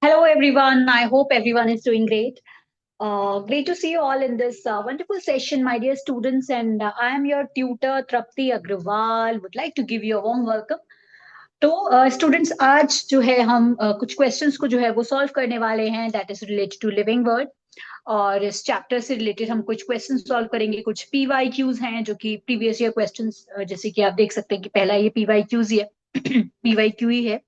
Hello, everyone. I hope everyone is doing great. Great to see you all in this wonderful session, my dear students. And I am your tutor, Trapti Agrawal. Would like to give you a warm welcome. तो students आज जो है हम कुछ questions को जो है वो सॉल्व करने वाले हैं that is related to living world. और इस चैप्टर से रिलेटेड हम कुछ क्वेश्चंस सॉल्व करेंगे। कुछ पीवाई क्यूज हैं जो कि प्रीवियस ईयर क्वेश्चंस, जैसे कि आप देख सकते हैं कि पहला ये पीवाई क्यूज ही है। पीवाई क्यू ही है।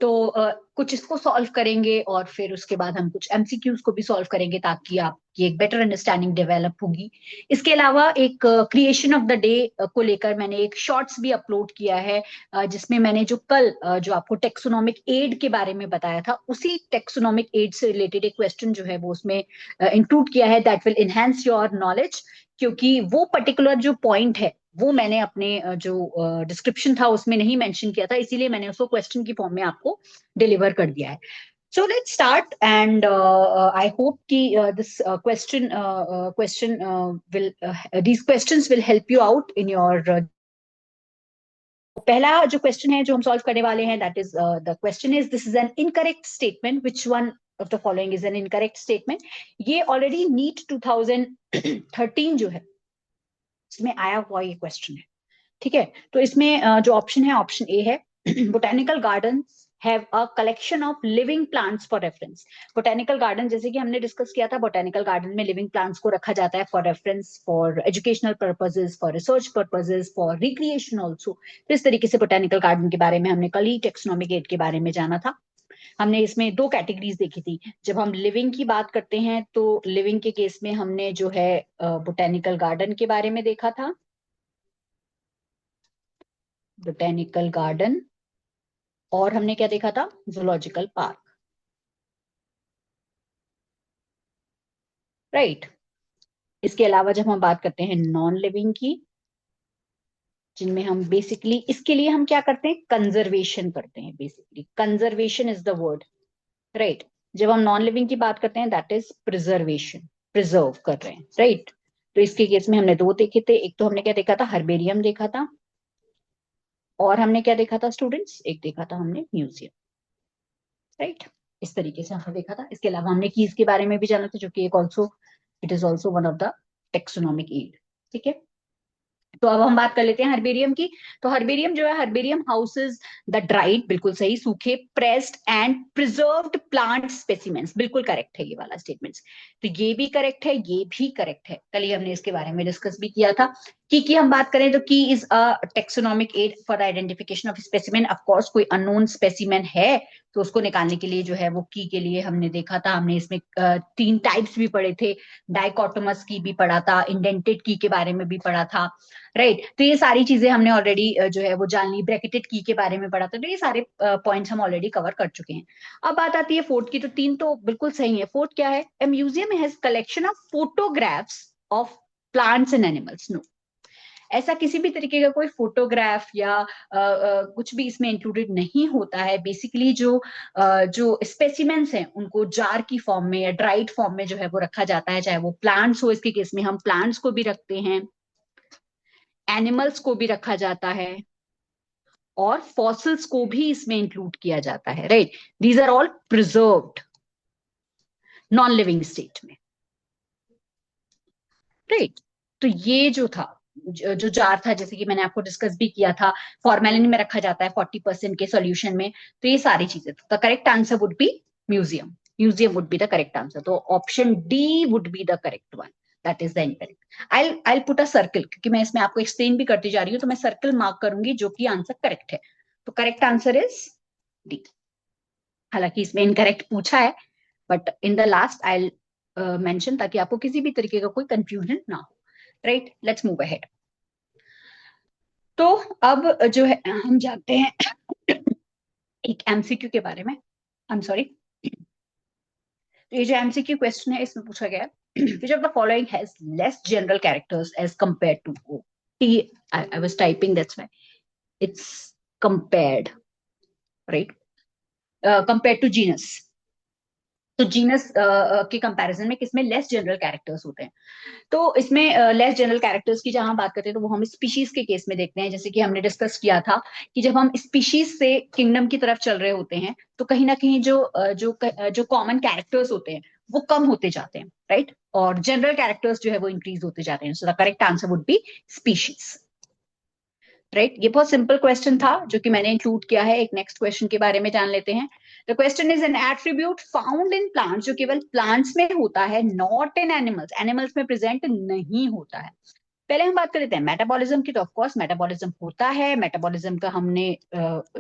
तो कुछ इसको सॉल्व करेंगे और फिर उसके बाद हम कुछ एमसीक्यूज को भी सॉल्व करेंगे ताकि आपकी एक बेटर अंडरस्टैंडिंग डेवलप होगी। इसके अलावा एक क्रिएशन ऑफ द डे को लेकर मैंने एक शॉर्ट्स भी अपलोड किया है, जिसमें मैंने जो कल जो आपको टेक्सोनॉमिक एड के बारे में बताया था उसी टेक्सोनॉमिक एड से रिलेटेड एक क्वेश्चन जो है वो उसमें इंक्लूड किया है that will enhance your knowledge. क्योंकि वो पर्टिकुलर जो पॉइंट है वो मैंने अपने जो डिस्क्रिप्शन था उसमें नहीं मेंशन किया था, इसीलिए मैंने उसको क्वेश्चन की फॉर्म में आपको डिलीवर कर दिया है। So let's start, and I hope कि this question will these questions will help you out in your पहला जो क्वेश्चन है जो हम सॉल्व करने वाले हैं that is the question is this is an incorrect statement which one of the following is an incorrect statement. ये already NEET 2013 जो है इसमें आया हुआ ये क्वेश्चन है। ठीक है, तो इसमें जो ऑप्शन है ऑप्शन ए है botanical gardens have a collection of living plants for reference. Botanical garden जैसे कि हमने डिस्कस किया था, बोटेनिकल गार्डन में लिविंग प्लांट्स को रखा जाता है for reference, for educational purposes, for research purposes, for recreation also. तो इस तरीके से बोटेनिकल गार्डन के बारे में हमने कल ही टेक्सोनॉमिक एड के बारे में जाना था। हमने इसमें दो कैटेगरीज देखी थी। जब हम लिविंग की बात करते हैं तो लिविंग के केस में हमने जो है बोटेनिकल गार्डन के बारे में देखा था, बोटेनिकल गार्डन, और हमने क्या देखा था, जूलॉजिकल पार्क। राइट। इसके अलावा जब हम बात करते हैं नॉन लिविंग की, जिनमें हम बेसिकली इसके लिए हम क्या करते हैं, कंजर्वेशन करते हैं। Basically conservation is the word. Right. जब हम नॉन लिविंग की बात करते हैं दैट इज प्रिजर्वेशन, प्रिजर्व कर रहे हैं। राइट। तो इसके केस में हमने दो देखे थे, एक तो हमने क्या देखा था, हर्बेरियम देखा था, और हमने क्या देखा था स्टूडेंट्स, एक देखा था हमने म्यूजियम। राइट। इस तरीके से हमने देखा था। इसके अलावा हमने कीज के बारे में भी जाना था जो कि एक also, it is also one of the taxonomic aid. ठीक है। तो अब हम बात कर लेते हैं हर्बेरियम की। तो हर्बेरियम जो है, हर्बेरियम हाउसेज द ड्राइड, बिल्कुल सही, सूखे, pressed and preserved plant specimens. बिल्कुल करेक्ट है ये वाला स्टेटमेंट्स। तो ये भी करेक्ट है, ये भी करेक्ट है। कल ही हमने इसके बारे में डिस्कस भी किया था। की हम बात करें तो key is a taxonomic aid for the identification of specimen. Of course कोई अननोन स्पेसिमेन है तो उसको निकालने के लिए जो है वो की के लिए हमने देखा था। हमने इसमें तीन टाइप्स भी पढ़े थे, डाइकोटोमस की भी पढ़ा था, इंडेंटेड की के बारे में भी पढ़ा था। राइट। तो ये सारी चीजें हमने ऑलरेडी जो है वो जान ली। ब्रैकेटेड की के बारे में पढ़ा था। तो ये सारे पॉइंट्स हम ऑलरेडी कवर कर चुके हैं। अब बात आती है फोर्थ की। तो तीन तो बिल्कुल सही है। फोर्थ क्या है, a museum has collection of photographs of plants and animals. No, ऐसा किसी भी तरीके का कोई फोटोग्राफ या कुछ भी इसमें इंक्लूडेड नहीं होता है। बेसिकली जो स्पेसिमेंस हैं उनको जार की फॉर्म में या ड्राइड फॉर्म में जो है वो रखा जाता है, चाहे वो प्लांट्स हो, इसके केस में हम प्लांट्स को भी रखते हैं, एनिमल्स को भी रखा जाता है, और फॉसिल्स को भी इसमें इंक्लूड किया जाता है। Right. These are all preserved non living state में। राइट। तो ये जो था, जो जार था, जैसे कि मैंने आपको डिस्कस भी किया था, फॉर्मेलिन में रखा जाता है 40% के सॉल्यूशन में। तो ये सारी चीजें, the correct answer would be museum. Museum would be the correct answer. तो option D would be the correct one, that is the incorrect. I put a circle, क्योंकि मैं इसमें आपको एक्सप्लेन भी करती जा रही हूँ, तो मैं सर्कल मार्क करूंगी जो कि आंसर करेक्ट है। तो करेक्ट आंसर इज डी। हालांकि इसमें इनकरेक्ट पूछा है, but in the last I mention, ताकि आपको किसी भी तरीके का कोई कंफ्यूजन ना हो। Right, let's move ahead. तो अब जो है हम जानते हैं एक एमसीक्यू के बारे में। I am sorry. तो ये जो एमसीक्यू क्वेश्चन है इसमें पूछा गया है which of the following has less general characters as compared to O? T, I was typing, that's why it's compared, right? Compared to genus. तो जीनस के कंपैरिजन में किसमें लेस जनरल कैरेक्टर्स होते हैं। तो इसमें लेस जनरल कैरेक्टर्स की जहां बात करते हैं तो वो हम स्पीशीज के केस में देखते हैं, जैसे कि हमने डिस्कस किया था कि जब हम स्पीशीज से किंगडम की तरफ चल रहे होते हैं तो कहीं ना कहीं जो कॉमन कैरेक्टर्स होते हैं वो कम होते जाते हैं, राइट, और जनरल कैरेक्टर्स जो है वो इंक्रीज होते जाते हैं। So the correct answer would B species, right. ये बहुत सिंपल क्वेश्चन था जो कि मैंने इंक्लूड किया है। एक नेक्स्ट क्वेश्चन के बारे में जान लेते हैं। The question is an attribute found in plants, जो केवल प्लांट्स में होता है, नॉट इन एनिमल्स, एनिमल्स में प्रेजेंट नहीं होता है। पहले हम बात कर लेते हैं मेटाबॉलिज्म की। तो ऑफ कोर्स मेटाबॉलिज्म होता है। मेटाबॉलिज्म का हमने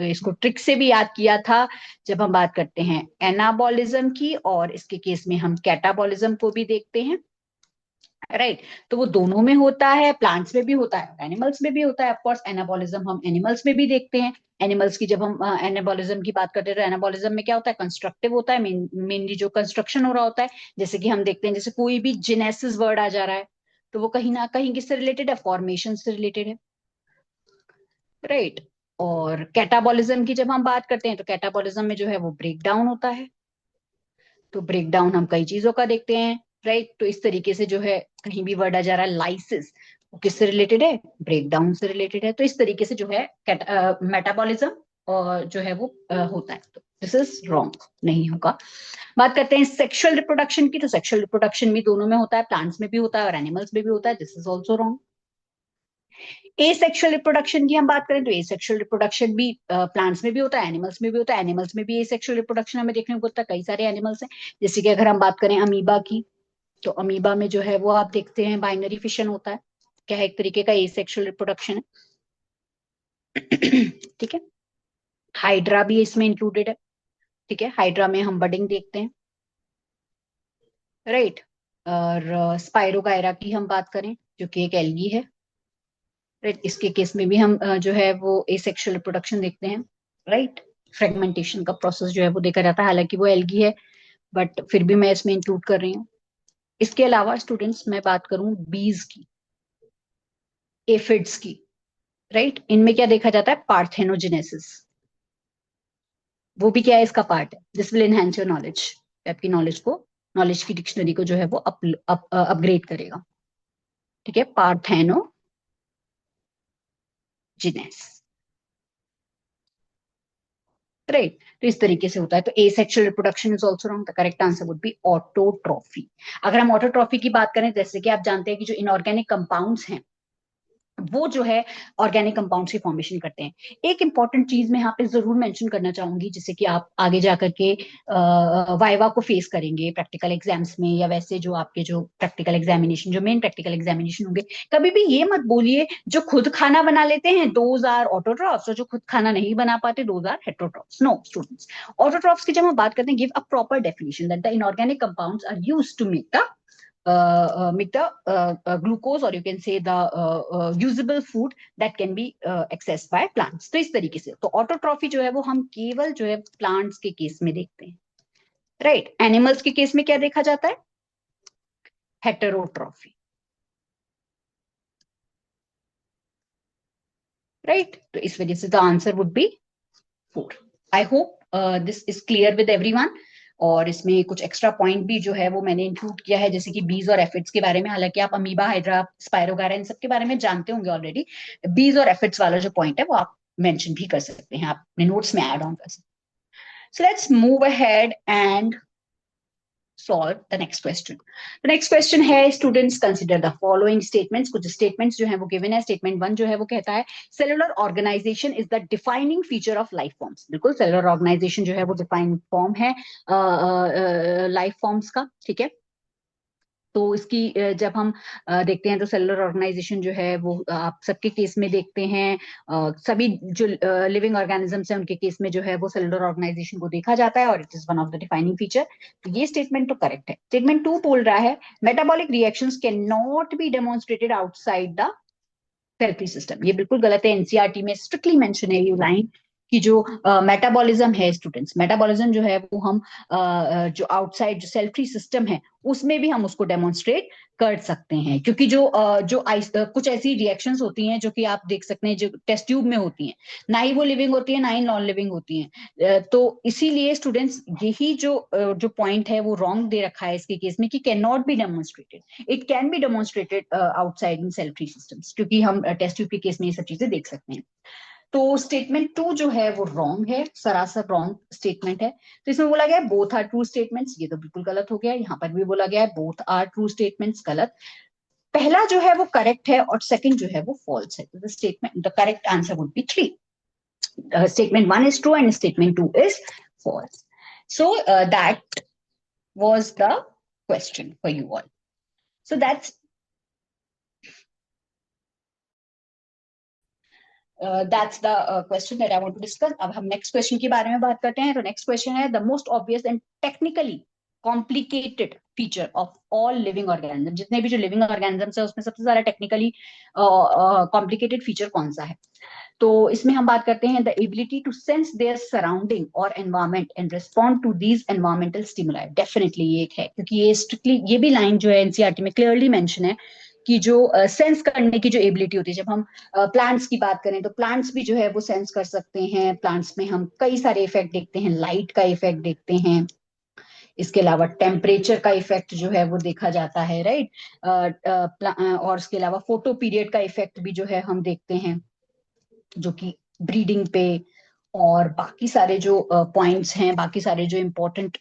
इसको ट्रिक से भी याद किया था जब हम बात करते हैं एनाबॉलिज्म की, और इसके केस में हम कैटाबॉलिज्म को भी देखते हैं, राइट। तो वो दोनों में होता है, प्लांट्स में भी होता है, एनिमल्स में भी होता है। ऑफ कोर्स एनाबॉलिज्म हम एनिमल्स में भी देखते हैं। एनिमल्स की जब हम एनाबॉलिज्म की बात करते हैं तो एनाबॉलिज्म में क्या होता है, कंस्ट्रक्टिव होता है, मेनली जो कंस्ट्रक्शन हो रहा होता है। जैसे कि हम देखते हैं, जैसे कोई भी जेनेसिस वर्ड आ जा रहा है तो वो कहीं ना कहीं किससे रिलेटेड है, फॉर्मेशन से रिलेटेड है, राइट। और कैटाबॉलिज्म की जब हम बात करते हैं तो कैटाबॉलिज्म में जो है वो ब्रेक डाउन होता है। तो ब्रेक डाउन हम कई चीजों का देखते हैं, राइट। तो इस तरीके से जो है कहीं भी वर्ड आ जा रहा है लाइसिस, वो किससे रिलेटेड है, ब्रेक डाउन से रिलेटेड है। तो इस तरीके से जो है मेटाबॉलिज्म और जो है वो होता है। तो दिस इज रॉन्ग, नहीं होगा। बात करते हैं सेक्सुअल रिप्रोडक्शन की। तो सेक्सुअल रिप्रोडक्शन भी दोनों में होता है, प्लांट्स में भी होता है और एनिमल्स में भी होता है। This is also wrong. Asexual reproduction की हम बात करें तो एसेक्सुअल रिप्रोडक्शन भी प्लांट्स में भी होता है, एनिमल्स में भी होता है। एनिमल्स में भी एसेक्सुअल रिप्रोडक्शन हमें देखने को मिलता है, कई सारे एनिमल्स हैं। जैसे कि अगर हम बात करें अमीबा की, तो अमीबा में जो है वो आप देखते हैं बाइनरी फिशन होता है, क्या है, एक तरीके का एसेक्सुअल रिप्रोडक्शन है। ठीक है। हाइड्रा भी इसमें इंक्लूडेड है, ठीक है। हाइड्रा में हम बडिंग देखते हैं, राइट। और स्पाइरोगायरा की हम बात करें जो कि एक एल्गी है, राइट। इसके केस में भी हम जो है वो एसेक्सुअल रिप्रोडक्शन देखते हैं, राइट। फ्रेगमेंटेशन का प्रोसेस जो है वो देखा जाता है, हालांकि वो एल्गी है बट फिर भी मैं इसमें इंक्लूड कर रही हूँ। इसके अलावा स्टूडेंट्स मैं बात करूं बीज की, एफिड्स की, राइट। इनमें क्या देखा जाता है, पार्थेनोजेनेसिस। वो भी क्या है, इसका पार्ट है। This will enhance your knowledge, आपकी नॉलेज को, नॉलेज की डिक्शनरी को जो है वो अपग्रेड करेगा, ठीक है। पार्थेनोजेनेस, राइट। तो इस तरीके से होता है। तो asexual reproduction is also wrong. The correct answer would B autotrophy. अगर हम ऑटोट्रॉफी की बात करें, जैसे कि आप जानते हैं कि जो इनऑर्गेनिक कंपाउंड्स हैं वो जो है ऑर्गेनिक कंपाउंड्स की फॉर्मेशन करते हैं। एक इंपॉर्टेंट चीज मैं यहाँ पे जरूर मेंशन करना चाहूंगी, जिससे कि आप आगे जाकर के वाइवा को फेस करेंगे प्रैक्टिकल एग्जाम्स में, या वैसे जो आपके जो प्रैक्टिकल एग्जामिनेशन, जो मेन प्रैक्टिकल एग्जामिनेशन होंगे, कभी भी ये मत बोलिए जो खुद खाना बना लेते हैं दोज आर ऑटोट्रॉफ्स, और जो खुद खाना नहीं बना पाते those are heterotrophs. No students, autotrophs की जब हम बात करते हैं, give a proper definition that the inorganic compounds are used to make the glucose, or you can say the usable food that can be accessed by plants। तो इस तरीके से तो ऑटोट्रॉफी जो है वो हम केवल जो है प्लांट्स के केस में देखते हैं, राइट। एनिमल्स के केस में क्या देखा जाता है, हेटेरोट्रॉफी, राइट। तो इस वजह से the answer would B 4। I hope this is clear with everyone. और इसमें कुछ एक्स्ट्रा पॉइंट भी जो है वो मैंने इंक्लूड किया है, जैसे कि बीज और एफिड्स के बारे में। हालांकि आप अमीबा, हाइड्रा, स्पाइरोगारा इन सब के बारे में जानते होंगे ऑलरेडी। बीज और एफिड्स वाला जो पॉइंट है वो आप मेंशन भी कर सकते हैं, आप अपने नोट्स में ऐड ऑन कर सकते हैं। So let's move ahead and solve the next question. The next question है, students consider the following statements। कुछ statements जो है वो given है। statement 1 जो है वो कहता है cellular organization is the defining feature of life forms। बिल्कुल, cellular organization जो है वो defined form है life forms का, ठीक है। तो इसकी जब हम देखते हैं तो सेलुलर ऑर्गेनाइजेशन जो है वो आप सबके केस में देखते हैं, सभी जो लिविंग ऑर्गेनिजम्स हैं उनके केस में जो है वो सेलुलर ऑर्गेनाइजेशन को देखा जाता है, और it is one of the defining feature. तो ये स्टेटमेंट तो करेक्ट है। स्टेटमेंट 2 बोल रहा है metabolic reactions can not be demonstrated outside the cell free system. ये बिल्कुल गलत है। एनसीईआरटी में स्ट्रिक्टली मेंशन है ये लाइन कि जो मेटाबॉलिज्म है स्टूडेंट्स, मेटाबॉलिज्म जो है वो हम जो आउटसाइड जो सेल्फ्री सिस्टम है उसमें भी हम उसको डेमोन्स्ट्रेट कर सकते हैं, क्योंकि कुछ ऐसी रिएक्शंस होती हैं जो कि आप देख सकते हैं जो टेस्ट ट्यूब में होती हैं, ना ही वो लिविंग होती है ना ही नॉन लिविंग होती हैं। तो इसीलिए स्टूडेंट्स यही जो पॉइंट है वो रॉन्ग दे रखा है इसके केस में कि can not be demonstrated. It can be demonstrated outside in cell free systems, क्योंकि हम टेस्ट ट्यूब के केस में ये सब चीजें देख सकते हैं। तो स्टेटमेंट 2 जो है वो रॉन्ग है, सरासर रॉन्ग स्टेटमेंट है। तो इसमें बोला गया है बोथ आर ट्रू स्टेटमेंट्स, ये तो बिल्कुल गलत हो गया। यहाँ पर भी बोला गया है बोथ आर ट्रू स्टेटमेंट्स, गलत। पहला जो है वो करेक्ट है और सेकंड जो है वो फॉल्स है। तो the correct answer would B 3। Statement 1 is true and statement 2 is false. So that was the question for you all. So that's the question that I want to discuss. अब हम next question के बारे में बात करते हैं। तो next question है the most obvious and technically complicated feature of all living organisms। जितने भी जो living organisms है उसमें सबसे ज्यादा technically complicated feature कौन सा है? तो इसमें हम बात करते हैं the ability to sense their surrounding और environment and respond to these environmental stimuli. Definitely ये एक है, क्योंकि ये स्ट्रिक्टली ये भी लाइन जो है एनसीईआरटी में क्लियरली मेंशन है कि जो सेंस करने की जो एबिलिटी होती है, जब हम प्लांट्स की बात करें तो प्लांट्स भी जो है वो सेंस कर सकते हैं। प्लांट्स में हम कई सारे इफेक्ट देखते हैं, लाइट का इफेक्ट देखते हैं, इसके अलावा टेम्परेचर का इफेक्ट जो है वो देखा जाता है, राइट। और इसके अलावा फोटो पीरियड का इफेक्ट भी जो है हम देखते हैं, जो कि ब्रीडिंग पे और बाकी सारे जो पॉइंट्स हैं, बाकी सारे जो इम्पोर्टेंट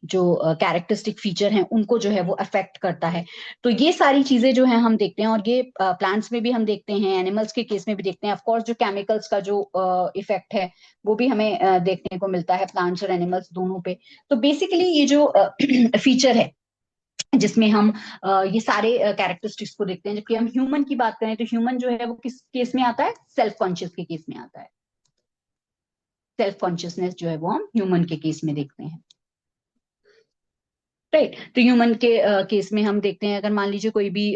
जो कैरेक्टरिस्टिक फीचर हैं उनको जो है वो अफेक्ट करता है। तो ये सारी चीजें जो है हम देखते हैं, और ये प्लांट्स में भी हम देखते हैं, एनिमल्स के केस में भी देखते हैं। ऑफ कोर्स जो केमिकल्स का जो इफेक्ट है वो भी हमें देखने को मिलता है प्लांट्स और एनिमल्स दोनों पे। तो बेसिकली ये जो फीचर है जिसमें हम ये सारे कैरेक्टरिस्टिक्स को देखते हैं, जबकि हम ह्यूमन की बात करें तो ह्यूमन जो है वो किस केस में आता है? सेल्फ कॉन्शियस के केस में आता है। सेल्फ कॉन्शियसनेस जो है वो हम ह्यूमन के केस में देखते हैं, राइट। तो ह्यूमन के केस में हम देखते हैं, अगर मान लीजिए कोई भी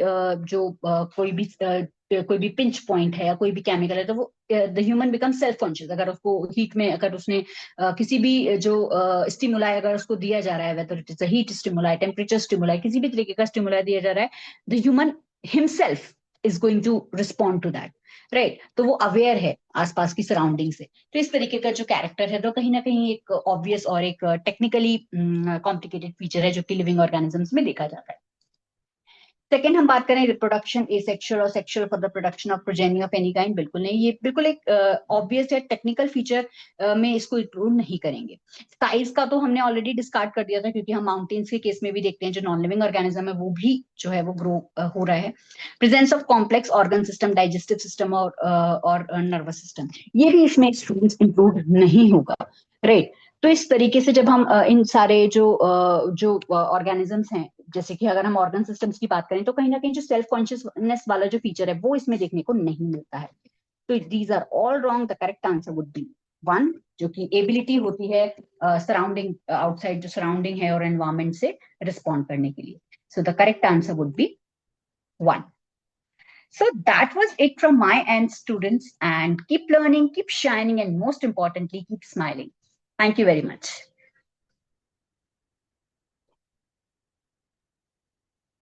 कोई भी पिंच पॉइंट है या कोई भी केमिकल है, तो वो the human become self conscious. अगर उसको हीट में, अगर उसने किसी भी जो स्टिमुलाई अगर उसको दिया जा रहा है, whether it is a heat stimuli, temperature stimuli, किसी भी तरीके का स्टिमुलाई दिया जा रहा है, the human himself is going to respond to that, right. तो वो अवेयर है आसपास की सराउंडिंग से। तो इस तरीके का जो कैरेक्टर है तो कहीं ना कहीं एक ऑब्वियस और एक टेक्निकली कॉम्प्लिकेटेड फीचर है जो कि लिविंग ऑर्गेनिजम्स में देखा जाता है। सेकेंड हम बात करें रिप्रोडक्शन, एसेक्सुअल और sexual for the production of progeny of any kind. बिल्कुल नहीं, ये बिल्कुल एक ऑब्वियस है, टेक्निकल फीचर में इसको इंक्लूड नहीं करेंगे। साइज का तो हमने ऑलरेडी डिस्कार्ड कर दिया था, क्योंकि हम माउंटेन्स के केस में भी देखते हैं जो नॉन लिविंग ऑर्गेनिज्म है वो भी जो है वो ग्रो हो रहा है। Presence of complex organ system, digestive system और नर्वस सिस्टम, ये भी इसमें स्टूडेंट्स इंक्लूड नहीं होगा, राइट। तो इस तरीके से जब हम इन सारे जो ऑर्गेनिजम्स हैं, जैसे कि अगर हम ऑर्गन सिस्टम्स की बात करें तो कहीं ना कहीं जो सेल्फ कॉन्शियसनेस वाला जो फीचर है वो इसमें देखने को नहीं मिलता है। तो these are all wrong. The correct answer would be 1, जो कि एबिलिटी होती है सराउंडिंग, आउटसाइड जो सराउंडिंग है और एनवायरमेंट से रिस्पॉन्ड करने के लिए। So the correct answer would be 1. So that was it from my end, students, and keep learning, keep shining, and most importantly, keep smiling. Thank you very much.